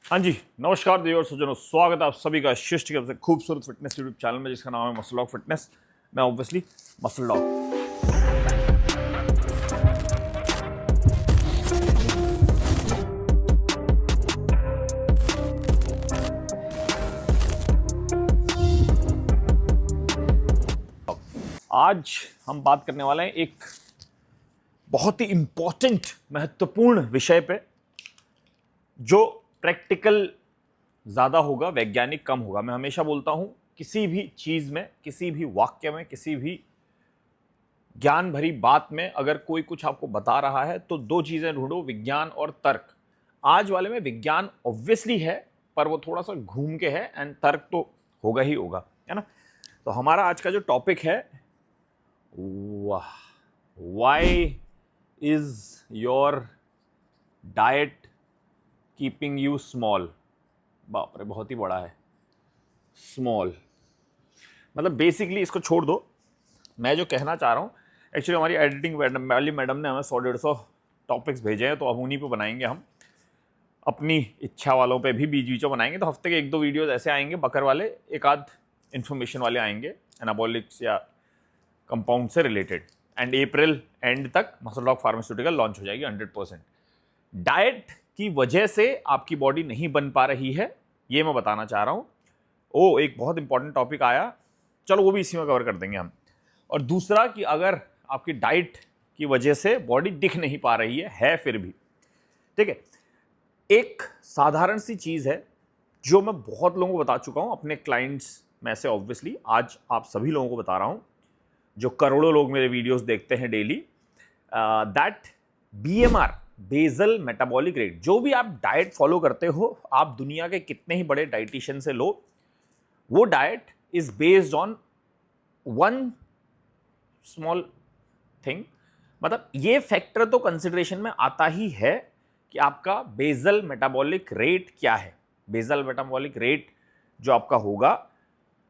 हाँ जी, नमस्कार देवी और सज्जनों, स्वागत है आप सभी का शिष्ट के खूबसूरत फिटनेस यूट्यूब चैनल में जिसका नाम है मसल डॉग फिटनेस। मैं ऑब्वियसली मसल डॉग। आज हम बात करने वाले हैं एक बहुत ही इंपॉर्टेंट महत्वपूर्ण विषय पे, जो प्रैक्टिकल ज़्यादा होगा, वैज्ञानिक कम होगा। मैं हमेशा बोलता हूं, किसी भी चीज़ में, किसी भी वाक्य में, किसी भी ज्ञान भरी बात में अगर कोई कुछ आपको बता रहा है तो दो चीज़ें ढूंढो, विज्ञान और तर्क। आज वाले में विज्ञान ऑब्वियसली है, पर वो थोड़ा सा घूम के है, एंड तर्क तो होगा ही होगा, है ना। तो हमारा आज का जो टॉपिक है, why is your diet keeping you small. बाप रे, बहुत ही बड़ा है स्मॉल। मतलब बेसिकली इसको छोड़ दो। मैं जो कहना चाह रहा हूँ, एक्चुअली हमारी एडिटिंग वाली मैडम ने हमें 100-150 टॉपिक्स भेजे हैं, तो अब उन्हीं पे बनाएंगे हम। अपनी इच्छा वालों पे भी बीच बीचों बनाएंगे, तो हफ्ते के 1-2 वीडियोस ऐसे आएंगे बकर वाले, एक आध इन्फॉर्मेशन वाले आएंगे एनाबॉलिक्स या कंपाउंड से रिलेटेड। एंड अप्रैल एंड तक मसल डॉग फार्मास्यूटिकल लॉन्च हो जाएगी 100%। डाइट की वजह से आपकी बॉडी नहीं बन पा रही है, ये मैं बताना चाह रहा हूँ। एक बहुत इंपॉर्टेंट टॉपिक आया, चलो वो भी इसी में कवर कर देंगे हम। और दूसरा कि अगर आपकी डाइट की वजह से बॉडी दिख नहीं पा रही है फिर भी, ठीक है। एक साधारण सी चीज़ है जो मैं बहुत लोगों को बता चुका हूँ, अपने क्लाइंट्स में से ऑब्वियसली आज आप सभी लोगों को बता रहा हूँ, जो करोड़ों लोग मेरे वीडियोस देखते हैं daily. That BMR, basal metabolic rate, जो भी आप डाइट फॉलो करते हो, आप दुनिया के कितने ही बड़े डाइटिशियन से लो, वो diet is based on one small thing. मतलब ये फैक्टर तो कंसिडरेशन में आता ही है कि आपका बेजल मेटाबॉलिक रेट क्या है। बेजल मेटाबॉलिक रेट जो आपका होगा,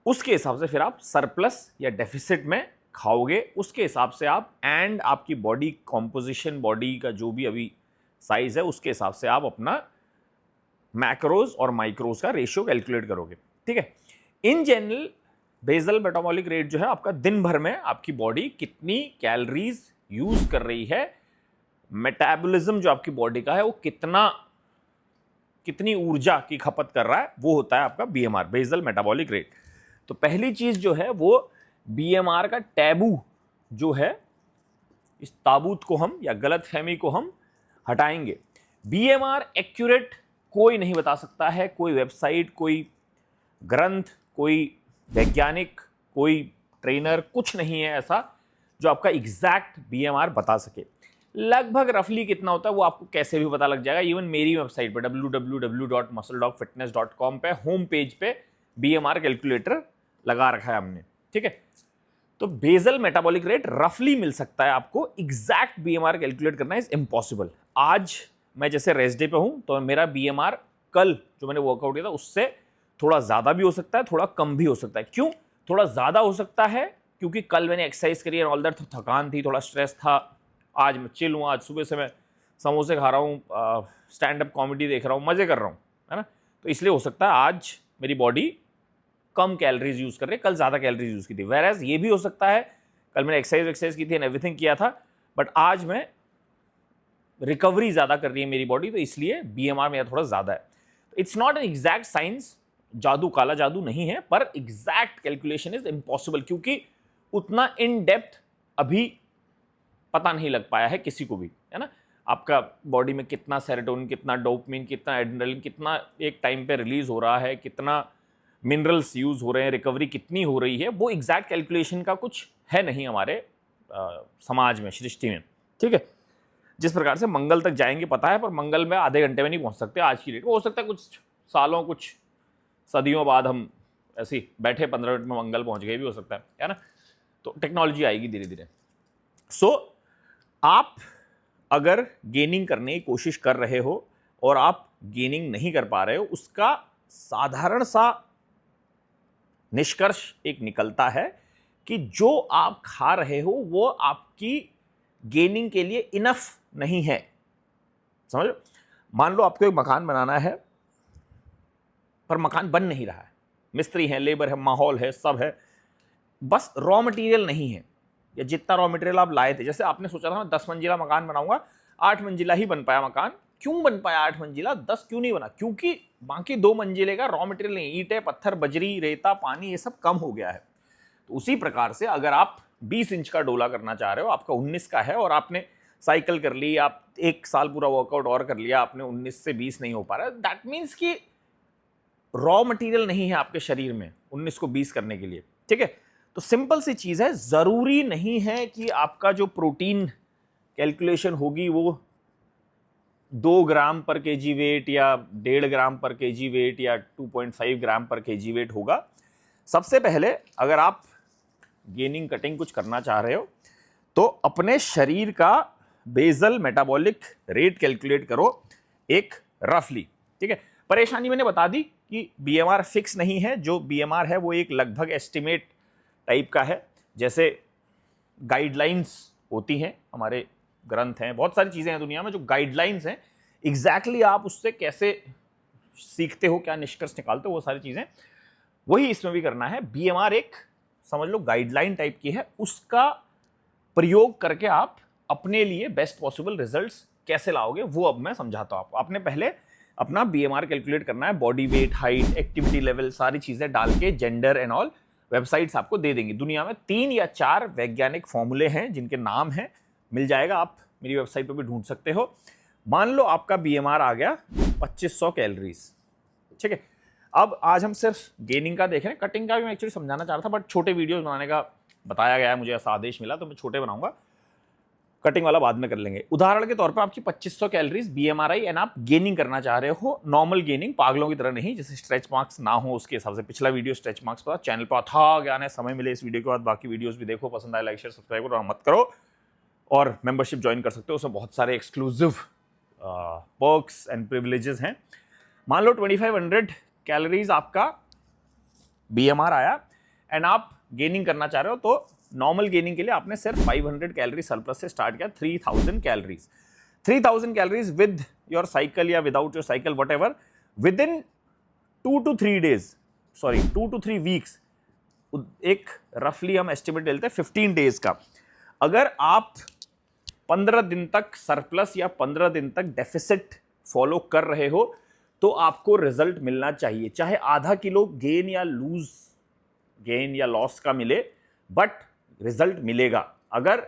उसके हिसाब से फिर आप सरप्लस या डेफिसिट में खाओगे, उसके हिसाब से आप, एंड आपकी बॉडी कॉम्पोजिशन, बॉडी का जो भी अभी साइज है, उसके हिसाब से आप अपना मैक्रोज और माइक्रोज का रेशियो कैलकुलेट करोगे, ठीक है। In general basal metabolic rate जो है आपका, दिन भर में आपकी बॉडी कितनी कैलोरीज यूज कर रही है, मेटाबॉलिज्म जो आपकी बॉडी का है वो कितनी ऊर्जा की खपत कर रहा है, वो होता है आपका BMR, बेजल मेटाबॉलिक रेट। तो पहली चीज जो है वो BMR का टैबू जो है, इस ताबूत को हम, या गलत फहमी को हम हटाएंगे। BMR एक्यूरेट कोई नहीं बता सकता है, कोई वेबसाइट, कोई ग्रंथ, कोई वैज्ञानिक, कोई ट्रेनर, कुछ नहीं है ऐसा जो आपका एग्जैक्ट BMR बता सके। लगभग रफली कितना होता है वो आपको कैसे भी पता लग जाएगा। इवन मेरी वेबसाइट पे www.muscledogfitness.com पे होम पेज पे BMR कैलकुलेटर लगा रखा है हमने, ठीक है। तो बेजल मेटाबॉलिक रेट रफली मिल सकता है आपको, एग्जैक्ट BMR कैलकुलेट करना इज इम्पॉसिबल। आज मैं जैसे रेस्ट डे पे हूं, तो मेरा BMR कल जो मैंने वर्कआउट किया था उससे थोड़ा ज़्यादा भी हो सकता है, थोड़ा कम भी हो सकता है। क्यों थोड़ा ज़्यादा हो सकता है? क्योंकि कल मैंने एक्सरसाइज करी और ऑल दैट, थकान थी, थोड़ा स्ट्रेस था। आज मैं चिल हूँ, आज सुबह से मैं समोसे खा रहा हूँ, स्टैंड अप कॉमेडी देख रहा हूँ, मज़े कर रहा हूँ, है ना। तो इसलिए हो सकता है आज मेरी बॉडी कम कैलोरीज यूज़ कर रही है, कल ज़्यादा कैलोरीज यूज़ की थी। वेरएज ये भी हो सकता है कल मैंने एक्सरसाइज की थी एंड एवरीथिंग किया था, बट आज मैं रिकवरी ज़्यादा कर रही है मेरी बॉडी, तो इसलिए BMR मेरा थोड़ा ज़्यादा है। It's not an exact science, जादू, काला जादू नहीं है, पर एग्जैक्ट कैलकुलेशन इज इम्पॉसिबल, क्योंकि उतना इन डेप्थ अभी पता नहीं लग पाया है किसी को भी, है ना। आपका बॉडी में कितना सेरोटोनिन, कितना डोपामिन, कितना एड्रेनलिन, कितना एक टाइम पे रिलीज हो रहा है, कितना मिनरल्स यूज हो रहे हैं, रिकवरी कितनी हो रही है, वो एग्जैक्ट कैलकुलेशन का कुछ है नहीं हमारे समाज में, सृष्टि में, ठीक है। जिस प्रकार से मंगल तक जाएंगे पता है, पर मंगल में आधे घंटे में नहीं पहुंच सकते आज की डेट में। हो सकता है कुछ सालों, कुछ सदियों बाद हम ऐसे बैठे 15 मिनट में मंगल पहुंच गए भी हो सकता है ना। तो टेक्नोलॉजी आएगी धीरे धीरे। सो आप अगर गेनिंग करने की कोशिश कर रहे हो और आप गेनिंग नहीं कर पा रहे हो, उसका साधारण सा निष्कर्ष एक निकलता है कि जो आप खा रहे हो वो आपकी गेनिंग के लिए इनफ नहीं है। समझ लो, मान लो आपको एक मकान बनाना है, पर मकान बन नहीं रहा है, मिस्त्री है, लेबर है, माहौल है, सब है, बस रॉ मटेरियल नहीं है, या जितना रॉ मटेरियल आप लाए थे, जैसे आपने सोचा था मैं 10 मंजिला मकान बनाऊंगा, 8 मंजिला ही बन पाया मकान। क्यों बन पाया 8 मंजिला, 10 क्यों नहीं बना? क्योंकि बाकी 2 मंजिले का रॉ मटेरियल नहीं, ईंटें, पत्थर, बजरी, रेता, पानी, ये सब कम हो गया है। तो उसी प्रकार से अगर आप 20 इंच का डोला करना चाह रहे हो, आपका 19 का है, और आपने साइकिल कर ली, आप 1 साल पूरा वर्कआउट और कर लिया, आपने 19 से 20 नहीं हो पा रहा, दैट मीन्स कि रॉ मटेरियल नहीं है आपके शरीर में 19 को 20 करने के लिए, ठीक है। तो सिंपल सी चीज है, जरूरी नहीं है कि आपका जो प्रोटीन कैलकुलेशन होगी वो 2 ग्राम पर केजी वेट या 1.5 ग्राम पर केजी वेट या 2.5 ग्राम पर केजी वेट होगा। सबसे पहले अगर आप गेनिंग कटिंग कुछ करना चाह रहे हो तो अपने शरीर का बेसल मेटाबॉलिक रेट कैलकुलेट करो एक रफली, ठीक है। परेशानी मैंने बता दी कि बीएमआर फिक्स नहीं है, जो बीएमआर है वो एक लगभग एस्टिमेट टाइप का है, जैसे गाइडलाइंस होती हैं, हमारे ग्रंथ हैं, बहुत सारी चीज़ें हैं दुनिया में जो गाइडलाइंस हैं, एग्जैक्टली आप उससे कैसे सीखते हो, क्या निष्कर्ष निकालते हो, वो सारी चीज़ें वही इसमें भी करना है। बीएमआर एक समझ लो गाइडलाइन टाइप की है, उसका प्रयोग करके आप अपने लिए बेस्ट पॉसिबल रिजल्ट्स कैसे लाओगे वो अब मैं समझाता हूँ आपको। आपने पहले अपना बीएमआर कैलकुलेट करना है, body weight, height, activity level, सारी चीज़ें डाल के, जेंडर एंड ऑल, वेबसाइट्स आपको दे देंगी। दुनिया में 3 या 4 वैज्ञानिक फॉर्मूले हैं जिनके नाम हैं, मिल जाएगा, आप मेरी वेबसाइट पर भी ढूंढ सकते हो। मान लो आपका बीएमआर आ गया 2500 कैलोरीज, ठीक है। अब आज हम सिर्फ गेनिंग का देख रहे हैं, कटिंग का भी मैं एक्चुअली समझाना चाह रहा था, बट छोटे वीडियोस बनाने का बताया गया है, मुझे ऐसा आदेश मिला तो मैं छोटे बनाऊंगा, कटिंग वाला बाद में कर लेंगे। उदाहरण के तौर पर आपकी 2500 कैलोरीज बीएमआरआई एंड आप गेनिंग करना चाह रहे हो, नॉर्मल गेनिंग, पागलों की तरह नहीं, जैसे स्ट्रेच मार्क्स ना हो उसके हिसाब से। पिछला वीडियो स्ट्रेच मार्क्स पर चैनल पर था, ज्ञान है, समय मिले इस वीडियो के बाद बाकी वीडियोस भी देखो, पसंद आए लाइक शेयर सब्सक्राइब करो, मत करो, और मेंबरशिप ज्वाइन कर सकते हो, उसमें बहुत सारे एक्सक्लूसिव पर्क्स एंड प्रिविलेजेस हैं। मान लो 2500 कैलोरीज आपका बीएमआर आया एंड आप गेनिंग करना चाह रहे हो, तो नॉर्मल गेनिंग के लिए आपने सिर्फ 500 कैलोरी सरप्लस से स्टार्ट किया, 3000 calories. 3000 calories with your cycle या without your cycle whatever, within 2 to 3 days, sorry 2 to 3 weeks, एक रफली हम एस्टिमेट लेते हैं 15 डेज का। अगर आप 15 दिन तक सरप्लस या 15 दिन तक डेफिसिट फॉलो कर रहे हो तो आपको रिजल्ट मिलना चाहिए, चाहे आधा किलो गेन या लॉस का मिले, बट रिजल्ट मिलेगा। अगर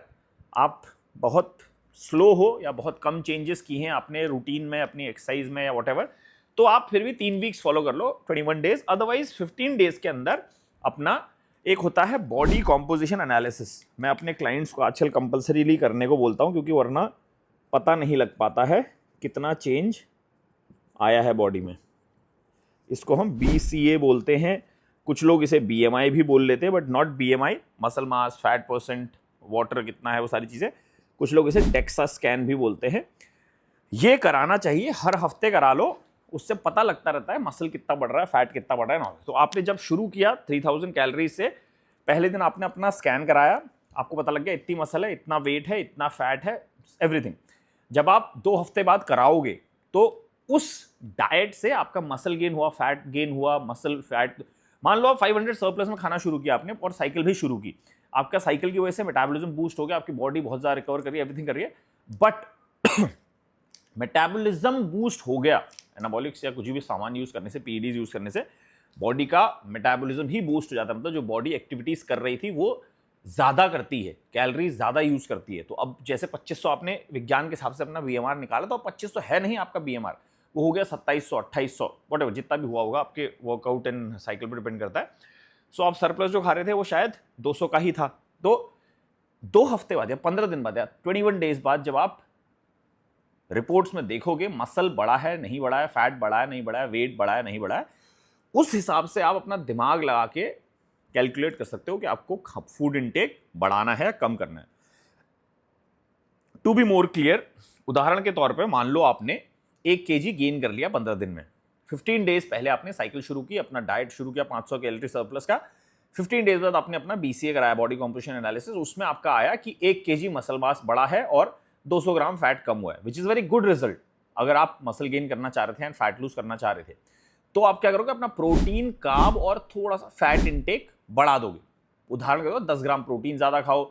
आप बहुत स्लो हो या बहुत कम चेंजेस की हैं अपने रूटीन में, अपनी एक्सरसाइज में या व्हाटएवर, तो आप फिर भी 3 वीक्स फॉलो कर लो, 21 डेज। अदरवाइज 15 डेज के अंदर अपना एक होता है बॉडी कॉम्पोजिशन एनालिसिस, मैं अपने क्लाइंट्स को आजकल कंपल्सरीली करने को बोलता हूं, क्योंकि वरना पता नहीं लग पाता है कितना चेंज आया है बॉडी में। इसको हम BCA बोलते हैं, कुछ लोग इसे BMI भी बोल लेते हैं, but not BMI, muscle mass, fat percent, water कितना है, वो सारी चीज़ें। कुछ लोग इसे डेक्सा स्कैन भी बोलते हैं। ये कराना चाहिए, हर हफ्ते करा लो, उससे पता लगता रहता है मसल कितना बढ़ रहा है, फैट कितना बढ़ रहा है ना। तो आपने जब शुरू किया 3000 कैलोरीज से, पहले दिन आपने अपना स्कैन कराया, आपको पता लग गया इतनी मसल है, इतना वेट है, इतना फैट है, एवरीथिंग। जब आप 2 हफ्ते बाद कराओगे तो उस डाइट से आपका मसल गेन हुआ, फैट गेन हुआ, मसल फैट, मान लो आप 500 सरप्लस में खाना शुरू किया आपने और साइकिल भी शुरू की, आपका साइकिल की वजह से मेटाबॉलिज्म बूस्ट हो गया, आपकी बॉडी बहुत ज़्यादा रिकवर कर रही है, एवरीथिंग कर रही है, बट मेटाबॉलिज्म बूस्ट हो गया, एनाबॉलिक्स या कुछ भी सामान यूज करने से, पीईडीज यूज करने से बॉडी का मेटाबॉलिज्म ही बूस्ट हो जाता है, मतलब जो बॉडी एक्टिविटीज कर रही थी वो ज़्यादा करती है, कैलोरीज ज़्यादा यूज करती है। तो अब जैसे 2500 आपने विज्ञान के हिसाब से अपना बीएमआर निकाला, तो 2500 है नहीं आपका बीएमआर, वो हो गया 2700, 2800, व्हाटएवर, जितना भी हुआ होगा, आपके वर्कआउट एंड साइकिल पर डिपेंड करता है। सो आप सरप्लस जो खा रहे थे वो शायद 200 का ही था। तो 2 हफ्ते बाद या 15 दिन बाद या 21 डेज बाद जब आप रिपोर्ट्स में देखोगे मसल बढ़ा है नहीं बढ़ा है, फैट बढ़ा है नहीं बढ़ा है, वेट बढ़ा है नहीं बढ़ा है, उस हिसाब से आप अपना दिमाग लगा के कैलकुलेट कर सकते हो कि आपको फूड इनटेक बढ़ाना है या कम करना है। टू बी मोर क्लियर, उदाहरण के तौर पे मान लो आपने 1 kg गेन कर लिया 15 दिन में, 15 डेज पहले आपने साइकिल शुरू की, अपना डाइट शुरू किया 500 कैलोरी सरप्लस का, 15 डेज बाद आपने अपना BCA कराया, बॉडी कॉम्पोजिशन एनालिसिस, उसमें आपका आया कि 1 kg मसल मास बढ़ा है और 200 ग्राम फैट कम हुआ है, which is very good result अगर आप मसल गेन करना चाह रहे थे एंड फैट लूज करना चाह रहे थे। तो आप क्या करोगे, अपना प्रोटीन, कार्ब और थोड़ा सा फैट इनटेक बढ़ा दोगे। उदाहरण के तौर 10 ग्राम प्रोटीन ज़्यादा खाओ,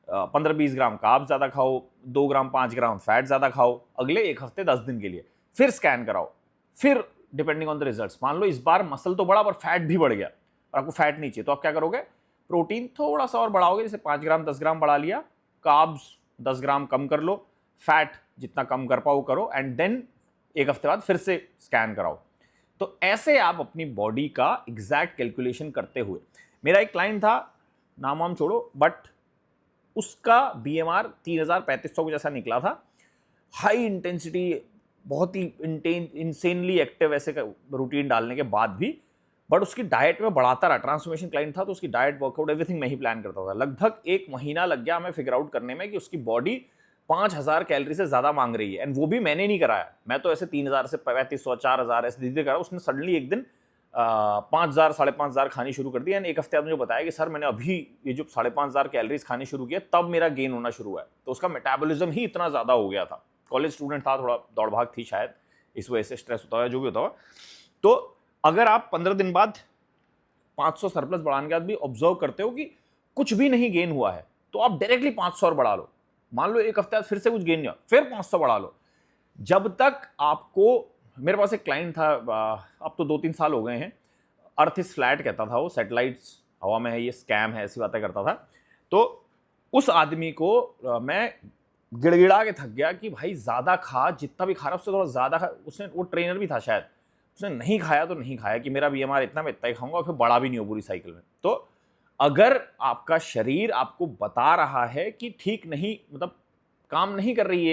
15-20 ग्राम कार्ब ज़्यादा खाओ, 2 ग्राम 5 ग्राम फैट ज़्यादा खाओ अगले 1 हफ्ते 10 दिन के लिए। फिर स्कैन कराओ, फिर डिपेंडिंग ऑन द रिजल्ट्स, मान लो इस बार मसल तो बढ़ा पर फैट भी बढ़ गया और आपको फैट नहीं चाहिए, तो आप क्या करोगे, प्रोटीन थोड़ा सा और बढ़ाओगे, जैसे 5 ग्राम 10 ग्राम बढ़ा लिया, कार्ब्स 10 ग्राम कम कर लो, फैट जितना कम कर पाओ करो, एंड देन 1 हफ्ते बाद फिर से स्कैन कराओ। तो ऐसे आप अपनी बॉडी का एग्जैक्ट कैलकुलेशन करते हुए, मेरा एक क्लाइंट था, नाम वाम छोड़ो, बट उसका BMR 3000-3500 को जैसा निकला था, हाई इंटेंसिटी, बहुत ही इंसेनली एक्टिव ऐसे रूटीन डालने के बाद भी, बट उसकी डाइट में बढ़ाता रहा। ट्रांसफॉर्मेशन क्लाइंट था, तो उसकी डाइट, वर्कआउट, एवरीथिंग मैं ही प्लान करता था। लगभग 1 महीना लग गया हमें फिगर आउट करने में कि उसकी बॉडी 5000 कैलोरी से ज़्यादा मांग रही है, एंड वो भी मैंने नहीं कराया, मैं तो ऐसे 3000 से 3500 4000 ऐसे धीरे धीरे करा। उसने सडनली एक दिन 5000 5500 खानी शुरू कर दी, एंड 1 हफ्ते बाद मुझे बताया कि सर मैंने अभी ये जो 5500 कैलोरीज खानी शुरू किया, तब मेरा गेन होना शुरू हुआ है। तो उसका मेटाबॉलिज्म ही इतना ज़्यादा हो गया था। कॉलेज स्टूडेंट था, थोड़ा दौड़ भाग थी शायद, इस वजह से स्ट्रेस होता है, जो भी होता है। तो अगर आप 15 दिन बाद 500 सरप्लस बढ़ाने के बाद भी ऑब्जर्व करते हो कि कुछ भी नहीं गेन हुआ है, तो आप डायरेक्टली 500 और बढ़ा लो। मान लो 1 हफ्ते बाद फिर से कुछ गेन नहीं हुआ, फिर 500 बढ़ा लो। जब तक आपको, मेरे पास एक क्लाइंट था, अब तो 2-3 साल हो गए हैं, अर्थ इज फ्लैट कहता था वो, सैटेलाइट्स हवा में है, ये स्कैम है, ऐसी बातें करता था। तो उस आदमी को मैं गिड़गिड़ा के थक गया कि भाई ज़्यादा खा, जितना भी खा रहा उससे थोड़ा ज़्यादा खा। उसने, वो ट्रेनर भी था शायद, उसने नहीं खाया तो नहीं खाया कि मेरा BMR इतना, मैं इतना ही खाऊंगा, फिर बड़ा भी नहीं हो पूरी साइकिल में। तो अगर आपका शरीर आपको बता रहा है कि ठीक नहीं, मतलब काम नहीं कर रही है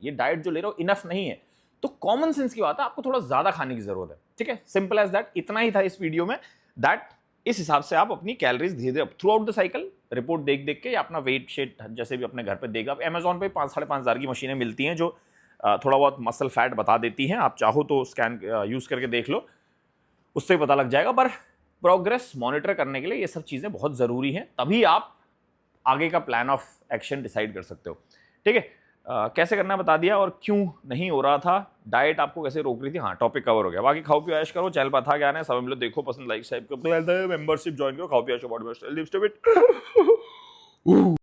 ये डाइट जो ले रहे हो इनफ नहीं है, तो कॉमन सेंस की बात है, आपको थोड़ा ज्यादा खाने की जरूरत है। ठीक है, सिंपल एज दैट। इतना ही था इस वीडियो में, दैट इस हिसाब से आप अपनी कैलोरीज धीरे धीरे through out the cycle report देख देख के, या अपना वेट शेट जैसे भी अपने घर पे देगा। आप अमेजॉन पे 5-5.5 हज़ार की मशीनें मिलती हैं जो थोड़ा बहुत मसल फैट बता देती हैं, आप चाहो तो स्कैन यूज करके देख लो, उससे पता लग जाएगा। पर प्रोग्रेस मॉनिटर करने के लिए ये सब चीज़ें बहुत ज़रूरी हैं, तभी आप आगे का प्लान ऑफ एक्शन डिसाइड कर सकते हो। ठीक है, कैसे करना बता दिया, और क्यों नहीं हो रहा था, डाइट आपको कैसे रोक रही थी, हाँ टॉपिक कवर हो गया। बाकी खाओ पियो ऐश करो, चैनल पर था क्या है, सब मिलो, देखो पसंद, लाइक, सब्सक्राइब करो, मेंबरशिप ज्वाइन करो, खाओ पियो, बॉडी